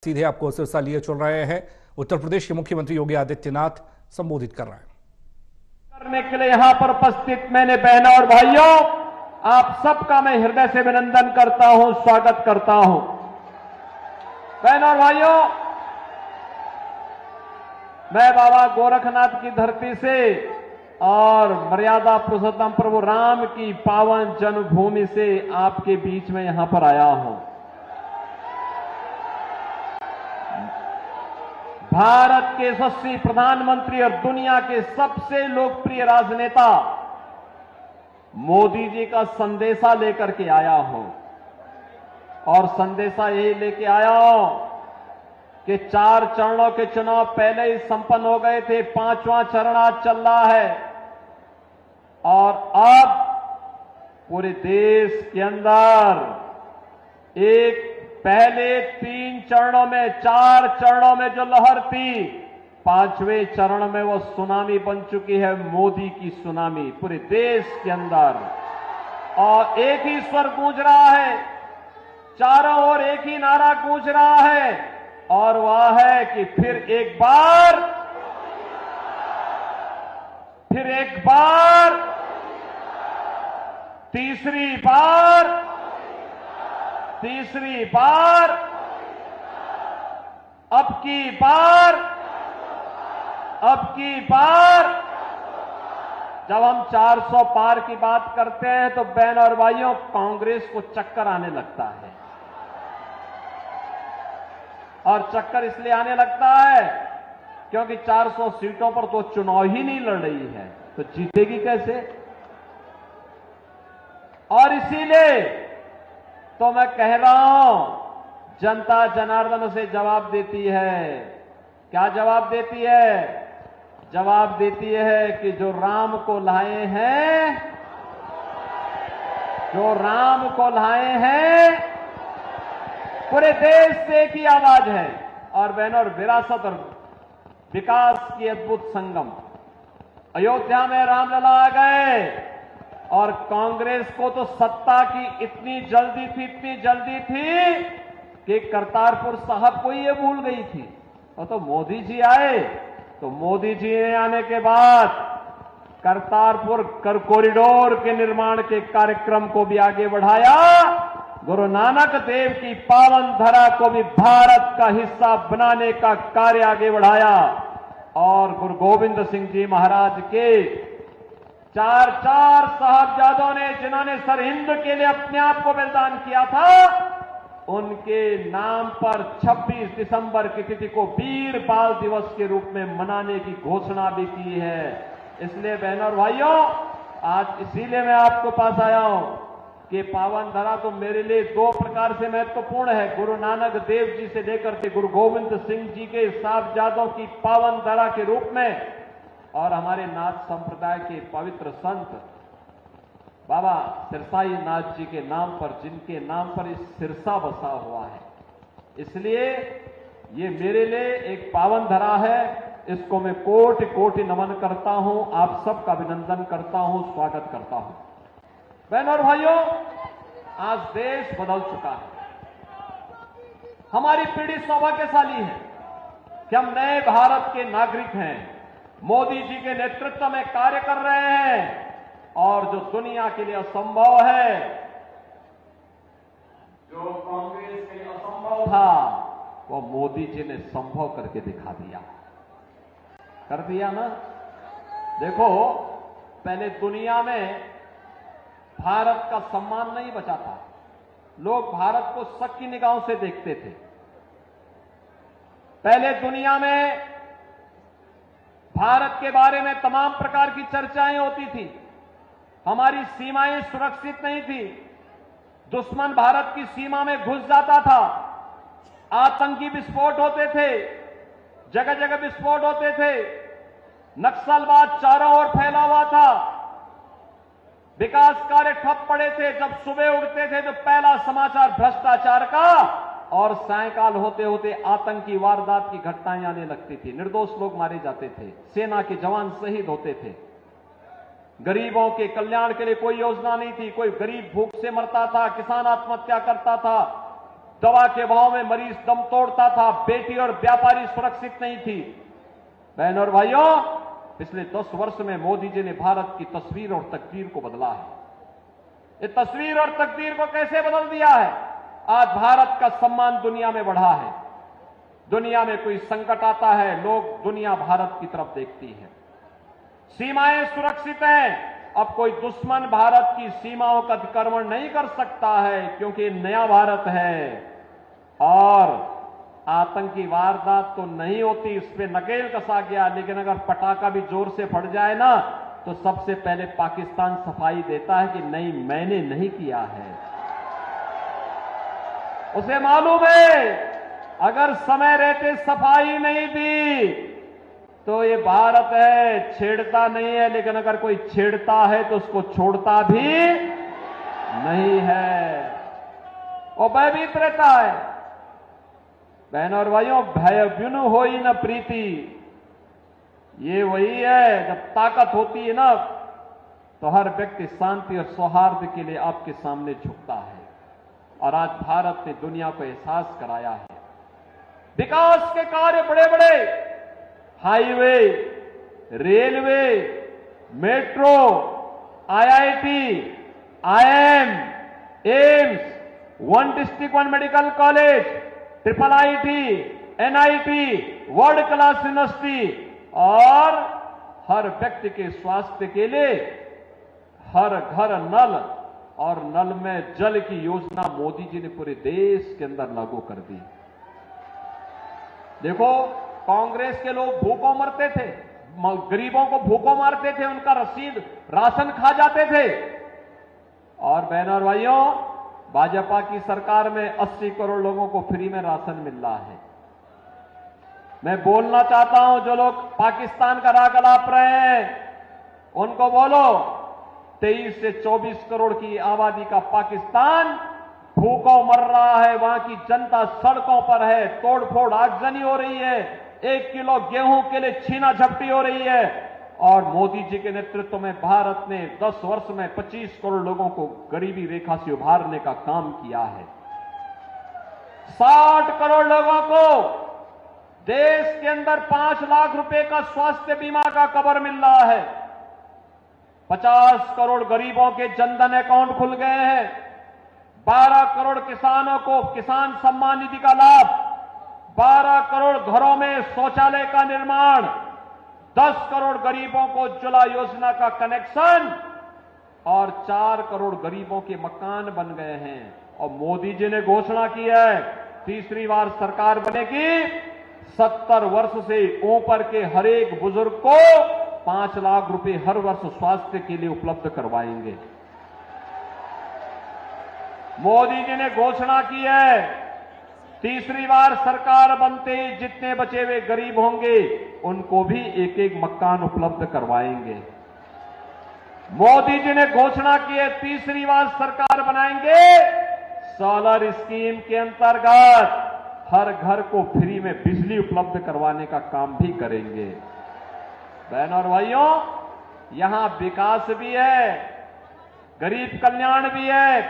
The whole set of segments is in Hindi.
सीधे आपको सिरसा लिए चल रहे हैं। उत्तर प्रदेश के मुख्यमंत्री योगी आदित्यनाथ संबोधित कर रहे हैं। करने के लिए यहां पर उपस्थित मैंने बहनों और भाइयों, आप सबका मैं हृदय से अभिनंदन करता हूं, स्वागत करता हूं। बहनों और भाइयों, मैं बाबा गोरखनाथ की धरती से और मर्यादा पुरुषोत्तम प्रभु राम की पावन जन्मभूमि से आपके बीच में यहां पर आया हूं। भारत के यशस्वी प्रधानमंत्री और दुनिया के सबसे लोकप्रिय राजनेता मोदी जी का संदेशा लेकर के आया हूं। और संदेशा यही लेके आया हूं कि 4 चरणों के चुनाव पहले ही संपन्न हो गए थे, 5वां चरण आज चल रहा है। और अब पूरे देश के अंदर एक पहले 3 चरणों में, 4 चरणों में जो लहर थी, 5वें चरण में वो सुनामी बन चुकी है, मोदी की सुनामी पूरे देश के अंदर। और एक ही स्वर गूंज रहा है, चारों ओर एक ही नारा गूंज रहा है, और वह है कि फिर एक बार, तीसरी बार, अब की बार। जब हम 400 पार की बात करते हैं तो बहन और भाइयों, कांग्रेस को चक्कर आने लगता है। और चक्कर इसलिए आने लगता है क्योंकि 400 सीटों पर तो चुनाव ही नहीं लड़ रही है, तो जीतेगी कैसे। और इसीलिए तो मैं कह रहा हूं, जनता जनार्दन से जवाब देती है। क्या जवाब देती है? जवाब देती है कि जो राम को लाए हैं, पूरे देश से एक ही आवाज है। और बहनों, विरासत और विकास की अद्भुत संगम। अयोध्या में रामलला आ गए, और कांग्रेस को तो सत्ता की इतनी जल्दी थी कि करतारपुर साहब को ये भूल गई थी। और तो मोदी जी आए, तो मोदी जी ने आने के बाद करतारपुर कॉरिडोर के निर्माण के कार्यक्रम को भी आगे बढ़ाया। गुरु नानक देव की पावन धरा को भी भारत का हिस्सा बनाने का कार्य आगे बढ़ाया। और गुरु गोविंद सिंह जी महाराज के 4 साहबजादों ने, जिन्होंने सरहिंद के लिए अपने आप को बलिदान किया था, उनके नाम पर 26 दिसंबर की तिथि को वीर बाल दिवस के रूप में मनाने की घोषणा भी की है। इसलिए बहनों और भाइयों, आज इसीलिए मैं आपको पास आया हूं कि पावन धरा तो मेरे लिए 2 प्रकार से महत्वपूर्ण है। गुरु नानक देव जी से लेकर के गुरु गोविंद सिंह जी के साहबजादों की पावन धरा के रूप में, और हमारे नाथ संप्रदाय के पवित्र संत बाबा सिरसाई नाथ जी के नाम पर, जिनके नाम पर इस सिरसा बसा हुआ है। इसलिए ये मेरे लिए एक पावन धरा है। इसको मैं कोटि कोटि नमन करता हूं, आप सबका अभिनंदन करता हूं, स्वागत करता हूं। बहनों और भाइयों, आज देश बदल चुका है। हमारी पीढ़ी सौभाग्यशाली है कि हम नए भारत के नागरिक हैं। मोदी जी के नेतृत्व में कार्य कर रहे हैं, और जो दुनिया के लिए असंभव है, जो कांग्रेस के लिए असंभव था, वो मोदी जी ने संभव करके दिखा दिया। कर दिया ना। देखो, पहले दुनिया में भारत का सम्मान नहीं बचा था। लोग भारत को शक की निगाहों से देखते थे। पहले दुनिया में भारत के बारे में तमाम प्रकार की चर्चाएं होती थी। हमारी सीमाएं सुरक्षित नहीं थी। दुश्मन भारत की सीमा में घुस जाता था। आतंकी विस्फोट होते थे, जगह जगह विस्फोट होते थे। नक्सलवाद चारों ओर फैला हुआ था। विकास कार्य ठप पड़े थे। जब सुबह उठते थे तो पहला समाचार भ्रष्टाचार का, और सायंकाल होते होते आतंकी वारदात की घटनाएं आने लगती थी। निर्दोष लोग मारे जाते थे, सेना के जवान शहीद होते थे। गरीबों के कल्याण के लिए कोई योजना नहीं थी। कोई गरीब भूख से मरता था, किसान आत्महत्या करता था, दवा के भाव में मरीज दम तोड़ता था, बेटी और व्यापारी सुरक्षित नहीं थी। बहनों और भाइयों, पिछले 10 वर्ष में मोदी जी ने भारत की तस्वीर और तकदीर को बदला है। ये तस्वीर और तकदीर को कैसे बदल दिया है? आज भारत का सम्मान दुनिया में बढ़ा है। दुनिया में कोई संकट आता है, लोग दुनिया भारत की तरफ देखती है। सीमाएं सुरक्षित हैं। अब कोई दुश्मन भारत की सीमाओं का अतिक्रमण नहीं कर सकता है, क्योंकि नया भारत है और आतंकी वारदात तो नहीं होती, इस पे नकेल कसा गया। लेकिन अगर पटाखा भी जोर से फट जाए ना, तो सबसे पहले पाकिस्तान सफाई देता है कि नहीं, मैंने नहीं किया है। उसे मालूम है अगर समय रहते सफाई नहीं दी तो ये भारत है, छेड़ता नहीं है, लेकिन अगर कोई छेड़ता है तो उसको छोड़ता भी नहीं है, वो भयभीत रहता है। बहनों और भाइयों, भय बिनु होई न प्रीति, ये वही है। जब ताकत होती है ना, तो हर व्यक्ति शांति और सौहार्द के लिए आपके सामने झुकता है। और आज भारत ने दुनिया को एहसास कराया है। विकास के कार्य बड़े बड़े, highway, railway, metro, IIT, IIM, AIIMS, one district one medical college, triple IT, NIT, world class university, और हर व्यक्ति के स्वास्थ्य के लिए हर घर नल और नल में जल की योजना मोदी जी ने पूरे देश के अंदर लागू कर दी। देखो, कांग्रेस के लोग भूखों मरते थे, गरीबों को भूखों मारते थे, उनका राशन खा जाते थे। और बहनों और भाइयों, भाजपा की सरकार में 80 करोड़ लोगों को फ्री में राशन मिल रहा है। मैं बोलना चाहता हूं, जो लोग पाकिस्तान का राग अलाप रहे हैं, उनको बोलो 23 से 24 करोड़ की आबादी का पाकिस्तान भूखों मर रहा है। वहां की जनता सड़कों पर है, तोड़फोड़ आगजनी हो रही है, 1 किलो गेहूं के लिए छीना झपटी हो रही है। और मोदी जी के नेतृत्व में भारत ने 10 वर्ष में 25 करोड़ लोगों को गरीबी रेखा से उभारने का काम किया है। 60 करोड़ लोगों को देश के अंदर 5 लाख रुपए का स्वास्थ्य बीमा का कवर मिल रहा है। 50 करोड़ गरीबों के जनधन अकाउंट खुल गए हैं। 12 करोड़ किसानों को किसान सम्मान निधि का लाभ, 12 करोड़ घरों में शौचालय का निर्माण, 10 करोड़ गरीबों को उज्ज्वला योजना का कनेक्शन, और 4 करोड़ गरीबों के मकान बन गए हैं। और मोदी जी ने घोषणा की है, तीसरी बार सरकार बनेगी, 70 वर्ष से ऊपर के हर एक बुजुर्ग को 5 लाख रुपए हर वर्ष स्वास्थ्य के लिए उपलब्ध करवाएंगे। मोदी जी ने घोषणा की है, तीसरी बार सरकार बनते ही जितने बचे हुए गरीब होंगे उनको भी एक एक मकान उपलब्ध करवाएंगे। मोदी जी ने घोषणा की है, तीसरी बार सरकार बनाएंगे, सोलर स्कीम के अंतर्गत हर घर को फ्री में बिजली उपलब्ध करवाने का काम भी करेंगे। बहनों और भाइयों, यहां विकास भी है, गरीब कल्याण भी है,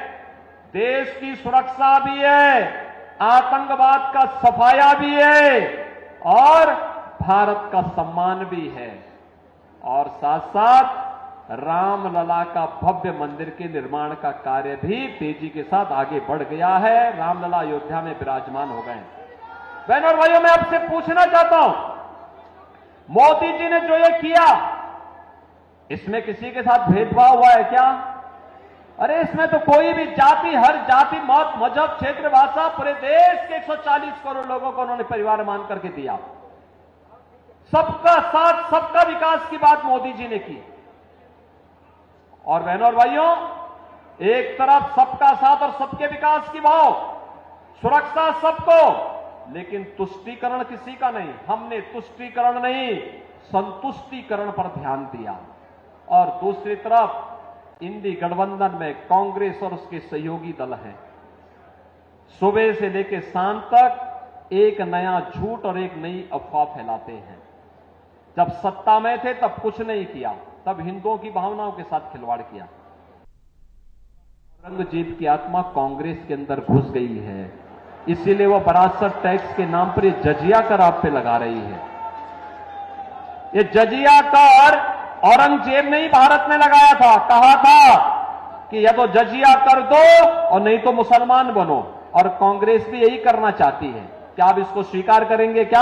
देश की सुरक्षा भी है, आतंकवाद का सफाया भी है, और भारत का सम्मान भी है। और साथ साथ रामलला का भव्य मंदिर के निर्माण का कार्य भी तेजी के साथ आगे बढ़ गया है। रामलला अयोध्या में विराजमान हो गए। बहनों और भाइयों, मैं आपसे पूछना चाहता हूं, मोदी जी ने जो ये किया, इसमें किसी के साथ भेदभाव हुआ है क्या? अरे इसमें तो कोई भी जाति, हर जाति, मत, मजहब, क्षेत्र, भाषा, पूरे देश के 140 करोड़ लोगों को उन्होंने परिवार मान करके दिया। सबका साथ, सबका विकास की बात मोदी जी ने की। और बहनों और भाइयों, एक तरफ सबका साथ और सबके विकास की भाव, सुरक्षा सबको, लेकिन तुष्टीकरण किसी का नहीं। हमने तुष्टीकरण नहीं, संतुष्टीकरण पर ध्यान दिया। और दूसरी तरफ इंडी गठबंधन में कांग्रेस और उसके सहयोगी दल हैं। सुबह से लेकर शाम तक एक नया झूठ और एक नई अफवाह फैलाते हैं। जब सत्ता में थे तब कुछ नहीं किया, तब हिंदुओं की भावनाओं के साथ खिलवाड़ किया। औरंगजेब की आत्मा कांग्रेस के अंदर घुस गई है, इसीलिए वो विरासत टैक्स के नाम पर ये जजिया कर आप पे लगा रही है। ये जजिया कर औरंगजेब ने ही भारत में लगाया था, कहा था कि या तो जजिया कर दो और नहीं तो मुसलमान बनो, और कांग्रेस भी यही करना चाहती है। क्या आप इसको स्वीकार करेंगे? क्या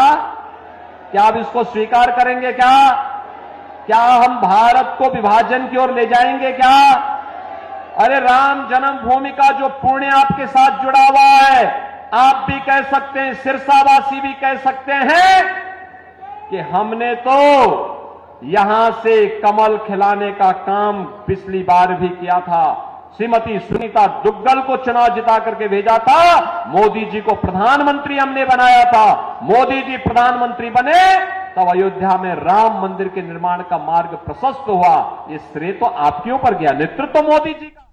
आप इसको स्वीकार करेंगे? क्या हम भारत को विभाजन की ओर ले जाएंगे? क्या अरे राम जन्मभूमि का जो पुण्य आपके साथ जुड़ा हुआ है, आप भी कह सकते हैं, सिरसावासी भी कह सकते हैं कि हमने तो यहां से कमल खिलाने का काम पिछली बार भी किया था। श्रीमती सुनीता दुग्गल को चुनाव जिता करके भेजा था, मोदी जी को प्रधानमंत्री हमने बनाया था। मोदी जी प्रधानमंत्री बने तब अयोध्या में राम मंदिर के निर्माण का मार्ग प्रशस्त हुआ। ये श्रेय तो आपके ऊपर गया, नेतृत्व मोदी जी का।